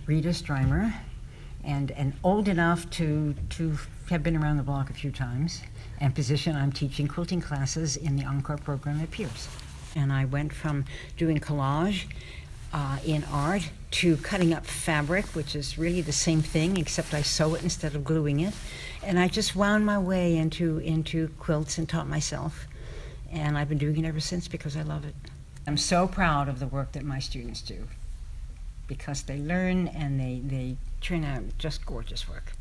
Rita Streimer, and old enough to have been around the block a few times, and position I'm teaching quilting classes in the ENCORE program at Pierce. And I went from doing collage in art to cutting up fabric, which is really the same thing, except I sew it instead of gluing it. And I just wound my way into quilts and taught myself. And I've been doing it ever since because I love it. I'm so proud of the work that my students do, because they learn and they turn out just gorgeous work.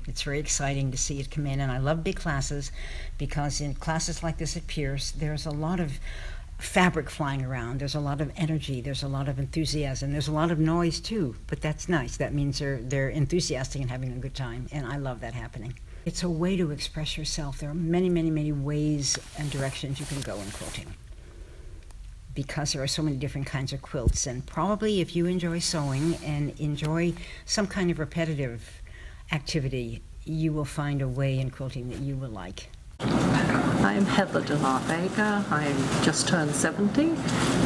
It's very exciting to see it come in, and I love big classes because in classes like this at Pierce, there's a lot of fabric flying around, there's a lot of energy, there's a lot of enthusiasm, there's a lot of noise too, but that's nice. That means they're enthusiastic and having a good time, and I love that happening. It's a way to express yourself. There are many, many, many ways and directions you can go in quilting, because there are so many different kinds of quilts. And probably if you enjoy sewing and enjoy some kind of repetitive activity, you will find a way in quilting that you will like. I'm Heather DeLa-Vega. I just turned 70,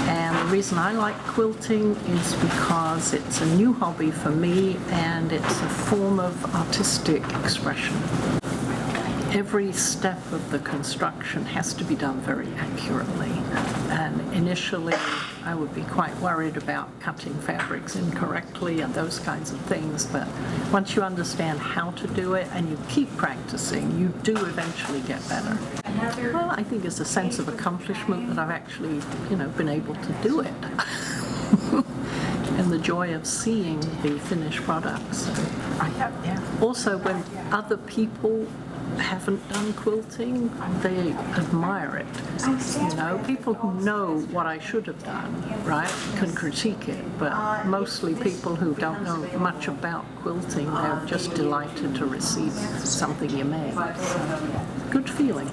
and the reason I like quilting is because it's a new hobby for me and it's a form of artistic expression. Every step of the construction has to be done very accurately, and initially I would be quite worried about cutting fabrics incorrectly and those kinds of things, but once you understand how to do it and you keep practicing, you do eventually get better. Well, I think it's a sense of accomplishment that I've actually, been able to do it. And the joy of seeing the finished products. Also, when other people haven't done quilting, they admire it. People who know what I should have done, right, can critique it, but mostly people who don't know much about quilting, they're just delighted to receive something you made. So, good feeling.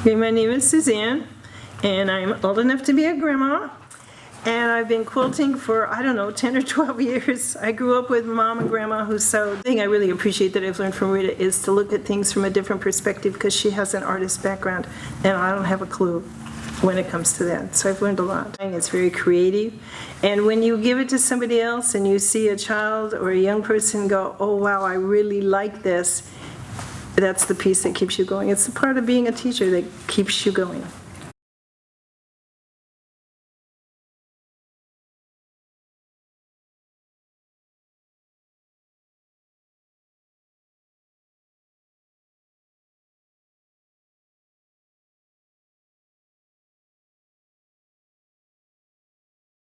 Okay, my name is Suzanne, and I'm old enough to be a grandma. And I've been quilting for, 10 or 12 years. I grew up with mom and grandma who sewed. The thing I really appreciate that I've learned from Rita is to look at things from a different perspective, because she has an artist background, and I don't have a clue when it comes to that. So I've learned a lot. It's very creative. And when you give it to somebody else and you see a child or a young person go, oh wow, I really like this, that's the piece that keeps you going. It's the part of being a teacher that keeps you going.